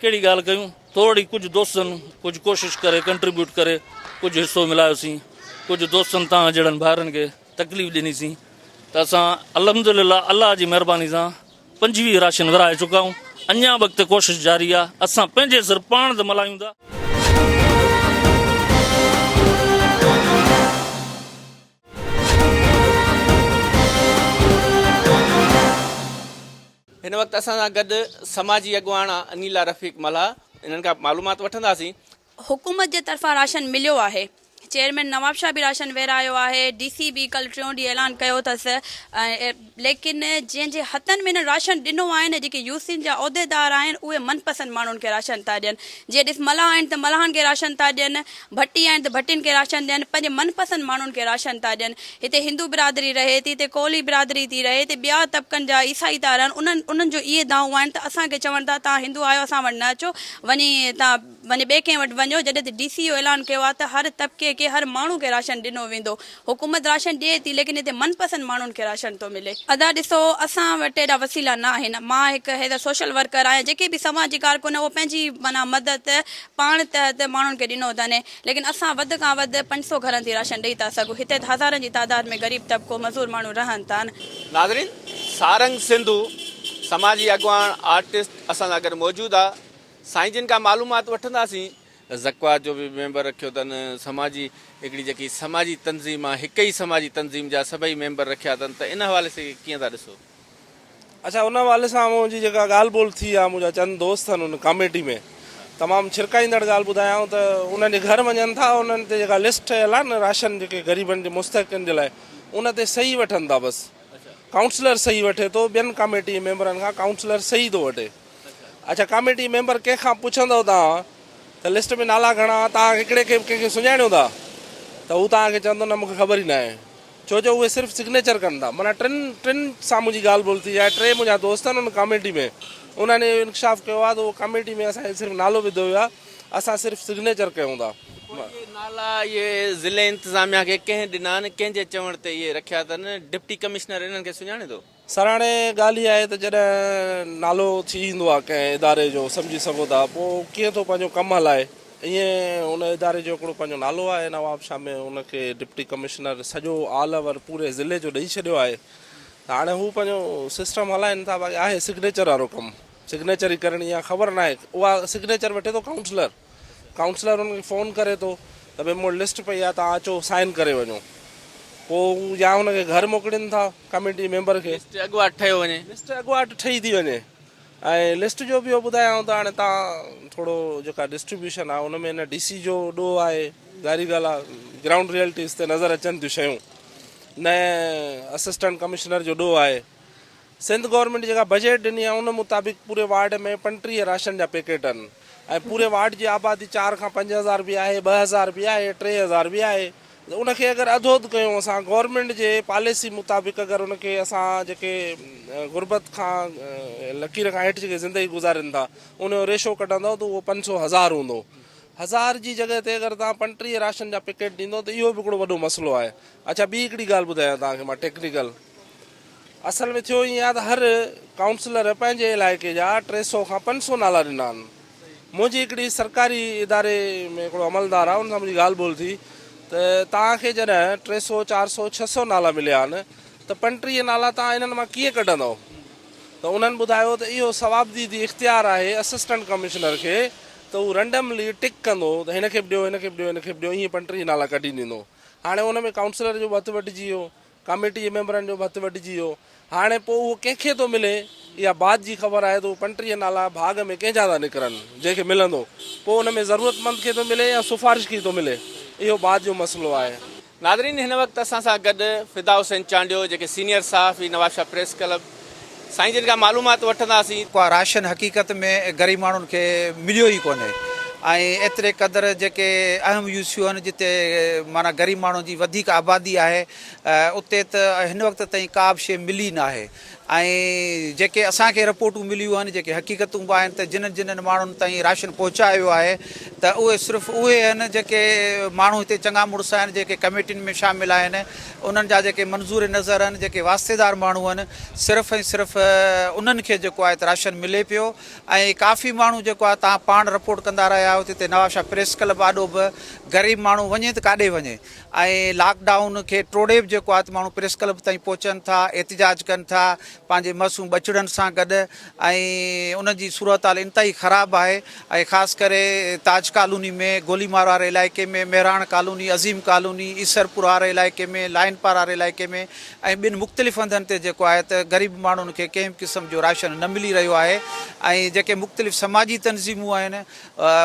[SPEAKER 18] कहिड़ी ॻाल्हि कयूं, थोरी कुझु दोस्तनि कुझु कोशिशि करे कंट्रीब्यूट करे कुझु हिसो मिलायोसीं, कुझु दोस्तनि तव्हां जहिड़नि भाइरनि खे तकलीफ़ ॾिनीसीं, त असां अल्हम्दुलिल्लाह अल्लाह जी महिरबानी सां 25 राशन विराए चुका आहियूं। अञा वक़्तु कोशिशि जारी आहे, असां पंहिंजे सिर पाण त मल्हायूं था।
[SPEAKER 1] हिन वक़्तु असां सां गॾु समाजी अॻुवाण अनीला रफ़ीक मल्हा, इन्हनि खां मालूमात वठंदासीं।
[SPEAKER 19] हुकूमत जे तरफ़ां राशन मिलियो आहे, चेयरमैन नवाब शाह बि राशन विरायो आहे, DC बि कल 3 ॾींहं ऐलान कयो अथसि, लेकिन जंहिंजे हथनि में राशन ॾिनो आहे न, जेके यूसीन जा उहिदेदार आहिनि उहे मनपसंद माण्हुनि खे राशन था ॾियनि। जे ॾिस मल्हा आहिनि त मल्हानि खे राशन था ॾियनि, भट्टी आहिनि त भट्टियुनि खे राशन ॾियनि, पंहिंजे मनपसंद माण्हुनि खे राशन था ॾियनि। हिते हिंदू बिरादरी रहे थी, हिते कोली बिरादरी थी रहे, हिते ॿिया तबक़नि जा ईसाई था रहनि, उन्हनि जो इहे दावूं आहिनि त असांखे चवनि था तव्हां हिंदू आहियो असां वटि न अचो, वञी ॿिए कंहिं वटि वञो। जॾहिं त DC जो ऐलान कयो आहे त हर तबक़े खे हर माण्हू खे राशन ॾिनो वेंदो। हुकूमत राशन ॾिए थी, लेकिन हिते मनपसंद माण्हुनि खे राशन थो मिले। अदा ॾिसो, असां वटि एॾा वसीला न आहिनि। मां हिकु हेॾा सोशल वर्कर आहियां, जेके बि समाजी कारकुन उहो पंहिंजी माना मदद पाण त माण्हुनि खे ॾिनो अथनि, लेकिन असां वधि खां वधि 500 घरनि ते राशन ॾेई था सघूं। हिते हज़ारनि जी तादाद में ग़रीब तबिको मज़दूर माण्हू रहनि था।
[SPEAKER 1] नाज़रीन, सारंग सिंधु समाजी अॻुवाण आर्टिस्ट असां सां गॾु मौजूदु आहे। साईं जिन खां मालूमात वठंदासीं। ज़क्वा जो बि मेंबर रखियो अथनि, समाजी हिकिड़ी जेकी समाजी तंज़ीम आहे, हिक ई समाजी तंज़ीम जा सभई मेंबर रखिया अथनि, त इन हवाले से कीअं था ॾिसो?
[SPEAKER 17] अच्छा, उन हवाले सां मुंहिंजी जेका ॻाल्हि ॿोल थी आहे, मुंहिंजा चंद दोस्त आहिनि उन कमेटी में, तमामु छिरकाईंदड़ ॻाल्हि ॿुधायांव त उन्हनि जे घर वञनि था, उन्हनि ते जेका लिस्ट ठहियल आहे न राशन जेके ग़रीबनि जे मुस्तहिक़नि जे लाइ, उन ते सही वठनि था। बसि काउंसलर सही वठे थो, ॿियनि कमेटी मेंबरनि खां काउंसलर सही थो वठे। अच्छा, कमेटी मेंबर कंहिंखां पुछंदव तव्हां त लिस्ट में नाला घणा, तव्हां हिकिड़े खे कंहिंखे सुञाणियो था त हू तव्हांखे चवंदो न मूंखे ख़बर ई न आहे, छो जो उहे सिर्फ़ु सिग्नेचर कनि था। माना टिनि सां मुंहिंजी ॻाल्हि ॿोल थी आहे। 3 मुंहिंजा दोस्त आहिनि उन कमेटी में, उन्हनि इंकशाफ़ कयो आहे त उहो कमेटी में असांखे सिर्फ़ु नालो विधो वियो आहे, असां सिर्फ़ु सिग्नेचर कयूं था।
[SPEAKER 1] नाला इहे ज़िले इंतिज़ामिया खे कंहिं ॾिना आहिनि, कंहिंजे चवण ते इहे रखिया अथनि? डिप्टी कमिश्नर इन्हनि खे सुञाणे थो?
[SPEAKER 17] सर, हाणे ॻाल्हि इहा आहे त जॾहिं नालो थी ईंदो आहे कंहिं इदारे जो, सम्झी सघो था, पोइ कीअं थो पंहिंजो कमु हलाए, ईअं उन इदारे जो हिकिड़ो पंहिंजो नालो आहे नवाब शाह में, उनखे डिप्टी कमिश्नर सॼो ऑल ओवर पूरे ज़िले जो ॾेई छॾियो आहे। त हाणे हू पंहिंजो सिस्टम हलाइनि था। बाक़ी आहे सिग्नेचर वारो कमु, सिग्नेचर ई करणी आहे, ख़बर न आहे। उहा सिग्नेचर वठे थो काउंसलर, काउंसलर उनखे फ़ोन करे थो त भई मूं लिस्ट पई आहे, तव्हां अचो साइन करे वञो। पोइ या हुनखे घर मोकिलीनि था कमेटी मेंबर खे,
[SPEAKER 1] लिस्ट अॻुवाट ठहियो वञे,
[SPEAKER 17] लिस्ट अॻुवाट ठही थी वञे। ऐं लिस्ट जो बि ॿुधायांव त हाणे तव्हां थोरो जेका डिस्ट्रीब्यूशन आहे उन में न DC जो ॾोह आहे, ज़ाहिरी ॻाल्हि आहे, ग्राउंड रियलिटीज़ ते नज़र अचनि थियूं शयूं, न असिस्टेंट कमिश्नर जो ॾोह आहे। सिंध गवर्नमेंट जेका बजट ॾिनी आहे उन मुताबिक़ पूरे वार्ड में 35 राशन जा पैकेट आहिनि, ऐं पूरे वार्ड जी आबादी 4 खां 5,000 बि आहे, 2,000 बि आहे, 3,000 बि आहे। उनखे अगरि अधोध कयूं असां गवर्नमेंट जे पॉलिसी मुताबिक़, अगरि उनखे असां जेके गुरबत खां लकीर खां हेठि जेके ज़िंदगी गुज़ारनि था उनजो रेशो कढंदव त उहो 500,000 हूंदो। 1000 जी जॻह ते अगरि तव्हां 35 राशन जा पैकेट ॾींदो त इहो बि हिकिड़ो वॾो मसइलो आहे। अच्छा, ॿी हिकिड़ी ॻाल्हि ॿुधायां तव्हांखे मां टेक्निकल, असल में थियो ईअं आहे त हर काउंसलर पंहिंजे इलाइक़े जा 300 खां 500 नाला ॾिना आहिनि। मुंहिंजी हिकिड़ी सरकारी इदारे में हिकिड़ो अमलदार आहे, उन सां मुंहिंजी ॻाल्हि ॿोल थी त तव्हांखे जॾहिं 300, 400, 600 नाला मिलिया आहिनि त 35 नाला तव्हां इन्हनि मां कीअं कढंदव? त उन्हनि ॿुधायो त इहो सवाबदीदी इख़्तियार आहे असिस्टेंट कमिश्नर खे, त हू रैंडमली टिक कंदो त हिनखे बि ॾियो, हिनखे बि ॾियो, हिनखे बि ॾियो, ईअं 35 नाला कढी ॾींदो। हाणे उन में काउंसलर जो हथु वटिजी वियो, कमेटी जे मेंबरनि जो हथु वटिजी वियो। हाणे पोइ उहो कंहिंखे थो मिले इहा बात जी ख़बर आहे त उहो 35 नाला भाग में कंहिंजा था निकिरनि जंहिंखे मिलंदो, पोइ उन में ज़रूरतमंद खे थो मिले या सिफ़ारिश खे थो मिले, इहो बात जो मसइलो आहे।
[SPEAKER 1] नाज़रीन, हिन वक़्तु असां सां गॾु फिदा हुसैन चांडियो, जेके सीनियर सहाफ़ी नवाब शाह प्रेस क्लब, साईं जिन खां मालूमात वठंदासीं।
[SPEAKER 20] राशन हक़ीक़त में ग़रीब माण्हुनि खे मिलियो ई कोन्हे, ऐं एतिरे क़दुरु जेके अहम यूसियूं आहिनि जिते माना ग़रीब माण्हुनि जी वधीक आबादी आहे, उते त हिन वक़्त ताईं का बि शइ मिली न आहे। ऐं जेके असांखे रिपोर्टूं मिलियूं आहिनि जेके हक़ीक़तूं बि आहिनि त जिन्हनि जिन्हनि माण्हुनि ताईं राशन पहुचायो आहे त उहे सिर्फ़ु उहे आहिनि जेके माण्हू हिते चङा मुड़ुस आहिनि जेके कमेटियुनि में शामिल आहिनि उन्हनि जा जेके मंज़ूर नज़र आहिनि जेके वास्तेदार माण्हू आहिनि सिर्फ़ु ऐं सिर्फ़ु उन्हनि खे जेको आहे त राशन मिले पियो ऐं काफ़ी माण्हू जेको आहे तव्हां पाण रिपोर्ट कंदा रहिया आहियो हिते नवाबशाह प्रेस क्लब आॾो बि ग़रीब माण्हू वञे त काॾे वञे ऐं लॉकडाउन खे टोड़े बि जेको आहे त माण्हू प्रेस क्लब ताईं पहुचनि था एतिजाज कनि था पंहिंजे मासूम बचड़नि सां गॾु ऐं उन्हनि जी सूरत हाल इंतिहाई ख़राबु आहे ऐं ख़ासि करे ताज कॉलोनी में गोलीमार वारे इलाइक़े में मेहराण कॉलोनी अज़ीम कॉलोनी ईसरपुर वारे इलाइक़े में लाइन पार वारे इलाइक़े में ऐं ॿिनि मुख़्तलिफ़ हंधनि ते जेको आहे त ग़रीब माण्हुनि खे कंहिं बि क़िस्म जो राशन न मिली रहियो आहे ऐं जेके मुख़्तलिफ़ समाजी तनज़ीमूं आहिनि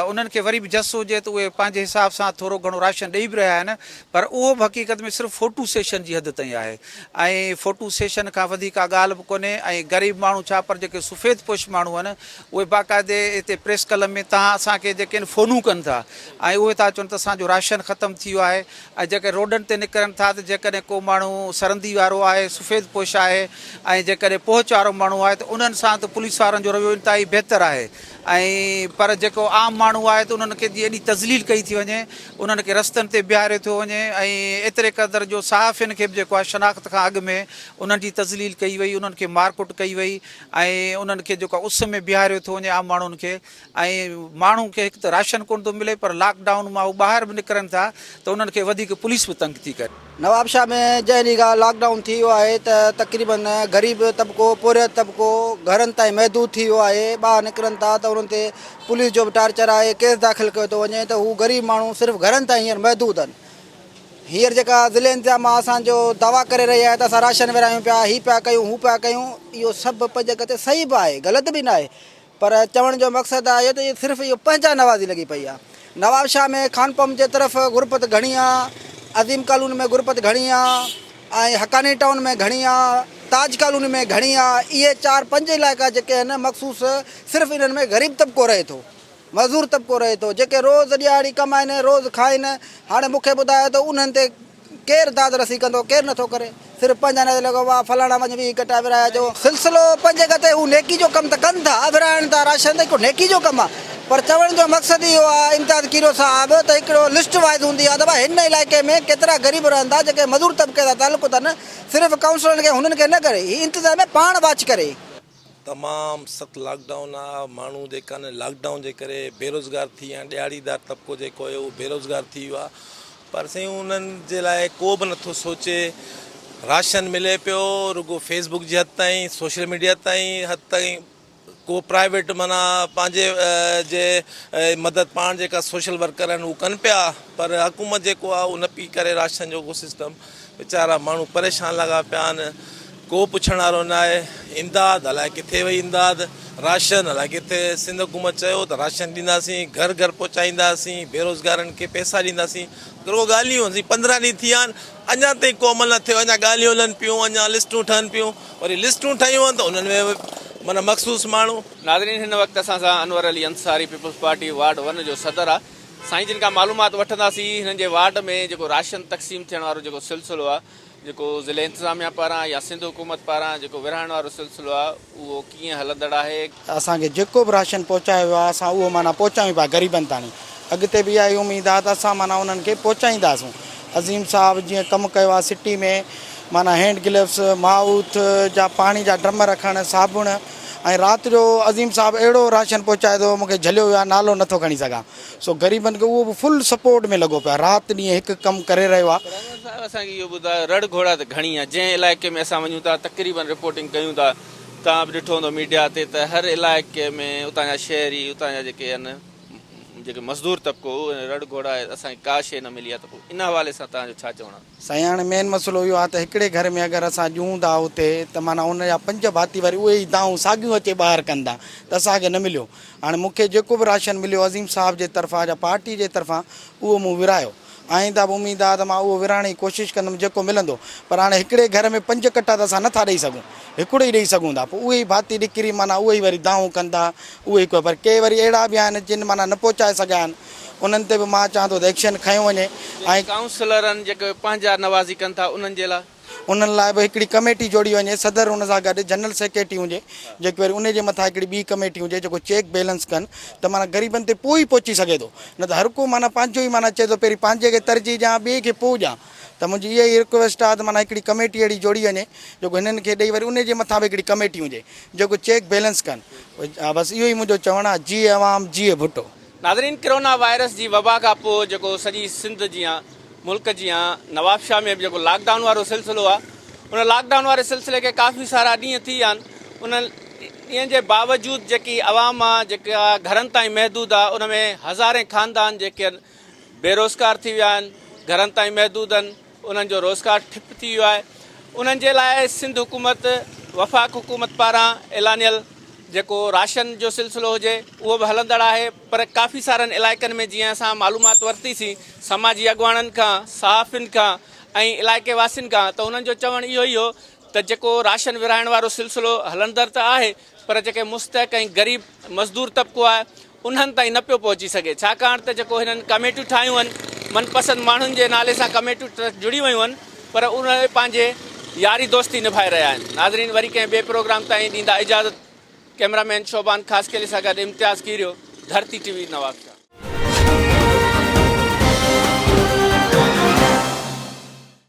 [SPEAKER 20] उन्हनि खे वरी बि जस हुजे त उहे पंहिंजे हिसाब सां थोरो घणो राशन ॾेई बि रहिया आहिनि पर उहो बि हक़ीक़त में सिर्फ़ु फ़ोटू सेशन जी हद ताईं आहे ऐं फ़ोटू सेशन खां वधीक ॻाल्हि बि कोन्हे ऐं ग़रीब माण्हू छा पर जेके सफ़ेद पोश माण्हू आहिनि उहे बाक़ाइदे हिते प्रेस क्लब में तव्हां असांखे जेके आहिनि फ़ोनूं कनि था ऐं उहे था चवनि त असांजो राशन ख़तमु थी वियो आहे ऐं जेके रोडनि ते निकिरनि था त जेकॾहिं को माण्हू सरंदी वारो आहे सफ़ेद पोश आहे ऐं जेकॾहिं पहुच वारो माण्हू आहे त उन्हनि सां त पुलिस वारनि जो रवैयो इंतिहाई बहितरु आहे ऐं पर जेको आम माण्हू आहे त उन्हनि खे एॾी तज़लील कई थी वञे उन्हनि खे रस्तनि ते बीहारियो थो वञे ऐं एतिरे क़दुरु जो सहाफ़ियुनि खे बि जेको आहे शनाख़्त खां अॻु में उन्हनि जी तज़लील कई वई उन्हनि खे मारकुट कई वई ऐं उन्हनि खे जेको आहे उस में बीहारियो थो वञे आम माण्हुनि खे ऐं माण्हू खे हिकु त राशन कोन थो मिले पर लॉकडाउन मां उहे ॿाहिरि बि निकिरनि था त उन्हनि खे वधीक पुलिस बि तंग थी करे
[SPEAKER 16] नवाबशाह में जंहिं ॾींहुं खां लॉकडाउन थी वियो आहे त तक़रीबन ग़रीब तबिको पुरियत तबिको घरनि ताईं महदूद थी वियो आहे ॿाहिरि निकिरनि था त उन्हनि ते पुलिस जो बि टार्चर आहे केस दाख़िल कयो थो वञे त हू ग़रीब माण्हू सिर्फ़ु घरनि ताईं हींअर महदूद आहिनि हींअर जेका ज़िले इंतिज़ाम असांजो दावा करे रही आहे त असां राशन विरायूं पिया हीअ पिया कयूं हू पिया कयूं इहो सभु पंहिंजे जॻह ते सही बि आहे ग़लति बि न आहे पर चवण जो मक़सदु आहे त इहो सिर्फ़ु इहो पंहिंजा नवाज़ी लॻी पई आहे नवाबशाह में खानपम जे तरफ़ गुरबत घणी आहे अज़ीम कॉलोनी में गुरबत घणी आहे ऐं हकानी टाउन में घणी आहे ताज कॉलोनी में घणी आहे इहे 4-5 इलाइक़ा जेके आहिनि मख़सूस सिर्फ़ु इन्हनि में ग़रीब तबिको रहे थो मज़दूर तबिको रहे थो जेके रोज़ ॾियारी कमाइनि रोज़ खाइनि हाणे मूंखे ॿुधायो त उन्हनि ते केरु दाद रसी कंदो केरु नथो करे सिर्फ़ु पंहिंजा न लॻो आहे फलाणा वञ बि कटा विराए जो सिलसिलो पंहिंजे गते हू नेकी जो कमु त कनि था विराइनि था राशन त हिकु नेकी जो कमु आहे पर चवण जो मक़सदु इहो आहे इम्तियाज़ कीरो साहिबु त हिकिड़ो लिस्ट वाइज़ हूंदी आहे त भाई हिन इलाइक़े में केतिरा ग़रीब रहंदा जेके मज़दूर तबिके सां तालुक़ु अथनि सिर्फ़ु काउंसलरनि खे हुननि खे न करे हीअ इंतिज़ाम पाण वाच करे
[SPEAKER 21] तमामु सख़्तु लॉकडाउन आहे माण्हू जेका आहिनि लॉकडाउन जे करे बेरोज़गार थी विया आहिनि ॾियारीदार तबिको जेको आहे उहो बेरोज़गार थी वियो आहे पर साईं उन्हनि जे लाइ को बि नथो सोचे राशन मिले पियो रुगो फेसबुक जी हद ताईं सोशल मीडिया ताईं हद ताईं को प्राइवेट माना पंहिंजे जे मदद पाण जेका सोशल वर्कर आहिनि उहे कनि पिया पर हुकूमत जेको आहे उहो न पई करे राशन जो को सिस्टम वीचारा माण्हू परेशान लॻा पिया आहिनि को पुछण वारो न आहे इमदाद अलाए किथे वई इमदाद राशन अलाए किथे सिंध हुकूमत चयो त राशन ॾींदासीं घर घर पहुचाईंदासीं बेरोज़गारनि खे पैसा ॾींदासीं रुगो ॻाल्हियूं 15 ॾींहं थी विया आहिनि अञा ताईं को अमल न थियो अञा ॻाल्हियूं हलनि पियूं अञा लिस्टूं ठहनि पियूं वरी लिस्टूं ठहियूं आहिनि त उन्हनि में माना मख़सूस माण्हू
[SPEAKER 1] नाज़रीन हिन वक़्तु असां सां Anwar Ali Ansari Peoples Party ward 1 जो सदर आहे साईं जिन खां मालूमात वठंदासीं हिननि जे वार्ड में जेको राशन तक़सीम थियण वारो जेको सिलसिलो आहे जेको ज़िले इंतिज़ामिया पारां या सिंध हुकूमत पारां जेको विरहाइण वारो सिलसिलो आहे उहो कीअं हलंदड़ आहे
[SPEAKER 16] असांखे जेको बि राशन पहुचायो वियो आहे असां उहो माना पहुचायूं पिया ग़रीबनि ताईं अॻिते बि इहा उमेदु आहे त असां माना उन्हनि खे पहुचाईंदासीं अज़ीम साहिबु जीअं कमु कयो आहे सिटी में माना हैंड ग्लव्स माउथ जा पाणी जा ड्रम रखणु साबुण ऐं राति जो अज़ीम साहिबु अहिड़ो राशन पहुचाए थो मूंखे झलियो वियो आहे नालो नथो खणी सघां सो ग़रीबनि खे उहो बि फुल सपोर्ट में लॻो पियो आहे राति ॾींहुं हिकु कमु करे रहियो आहे
[SPEAKER 1] असांखे इहो ॿुधायो रड़ घोड़ा त घणी आहे जंहिं इलाइक़े में असां वञूं था तक़रीबन रिपोर्टिंग कयूं था तव्हां बि ॾिठो हूंदो मीडिया ते त हर इलाइक़े में उतां जा शहरी उतां जा जेके आहिनि जेके मज़दूर तबिको रड़ घोड़ा आहे असांखे का शइ न मिली आहे त पोइ इन हवाले सां तव्हांजो छा चवणु आहे
[SPEAKER 16] साईं हाणे मेन मसइलो इहो आहे त हिकिड़े घर में अगरि असां ॾियूं था उते त माना उन जा 5 भाती वरी उहे ई दाऊं साॻियूं अचे ॿाहिरि कंदा त असांखे न मिलियो हाणे मूंखे जेको बि राशन मिलियो अज़ीम साहिब जे तरफ़ां या पार्टी जे तरफ़ां उहो मूं विरायो आईंदा बि उमेद आहे त मां उहो विराइण जी कोशिशि कंदुमि जेको मिलंदो पर हाणे हिकिड़े घर में 5 कट्टा त असां नथा ॾेई सघूं हिकिड़ो ई ॾेई सघूं था पोइ उहे ई भाती निकिरी माना उहे ई वरी दाऊं कंदा उहे ई पर के वरी अहिड़ा बि आहिनि जिन माना न पहुचाए सघिया आहिनि उन्हनि ते बि मां चाहियां थो त एक्शन खयो वञे
[SPEAKER 1] ऐं काउंसलरनि जेके पंहिंजा नवाज़ी कनि था उन्हनि जे लाइ
[SPEAKER 2] उन्हनि लाइ बि हिकिड़ी कमेटी जोड़ी वञे, सदर उन सां गॾु जनरल सेक्रेटरी हुजे, जेके वरी उन जे मथां हिकिड़ी ॿी कमेटी हुजे जेको चेक बैलेंस कनि, त माना ग़रीबनि ते पोइ ई पहुची सघे थो। न त हर को माना पंहिंजो ई माना चए थो पहिरीं पंहिंजे खे तरजीह ॾियां, ॿिए खे पोइ ॾियां। त मुंहिंजी इहा ई रिक्वेस्ट आहे त माना हिकिड़ी कमेटी अहिड़ी जोड़ी वञे जेको हिननि खे ॾेई वरी उन जे मथां बि हिकिड़ी कमेटी हुजे जेको चेक बैलेंस कनि। बसि इहो ई मुंहिंजो चवणु आहे, जीए अवाम जीए भुट्टो।
[SPEAKER 1] नाज़रीन, कोरोना वायरस जी वबा खां पोइ जेको सॼी सिंध जीअं मुल्क जीअं नवाबशाह में बि जेको लॉकडाउन वारो सिलसिलो आहे, उन लॉकडाउन वारे सिलसिले खे काफ़ी सारा ॾींहं थी विया आहिनि। उन ॾींहं जे बावजूदि जेकी आवाम आहे जेका घरनि ताईं महदूद आहे, उन में हज़ारे ख़ानदान जेके बेरोज़गार थी विया आहिनि, घरनि ताईं महदूद आहिनि, उन्हनि जो रोज़गार ठप थी वियो आहे। उन्हनि जे लाइ सिंध हुकूमत वफ़ाक़ हुकूमत पारां ऐलानियल जेको राशन जो सिलसिलो हुजे उहो बि हलंदड़ आहे। पर काफ़ी सारनि इलाइक़नि में जीअं असां मालूमात वरितीसीं समाजी अॻुवाणनि खां, सहाफ़ियुनि खां ऐं इलाइक़े वासियुनि खां, त उन्हनि जो चवणु इहो ई हो त जेको राशन विराइण वारो सिलसिलो हलंदड़ त आहे, पर जेके मुस्तहिक़ ऐं ग़रीब मज़दूर तबिको आहे उन्हनि ताईं न पियो पहुची सघे। छाकाणि त जेको हिननि कमेटियूं ठाहियूं आहिनि, मनपसंद माण्हुनि जे नाले सां कमेटियूं जुड़ी वियूं आहिनि, पर उहे पंहिंजे यारी दोस्ती निभाए रहिया आहिनि। नाज़रीन, वरी कंहिं ॿिए प्रोग्राम ताईं ॾींदा इजाज़त। कैमरामैन शोभान ख़ासकेली सां गॾु इम्तियाज़ कीरियो, धरती TV नवाबशाह।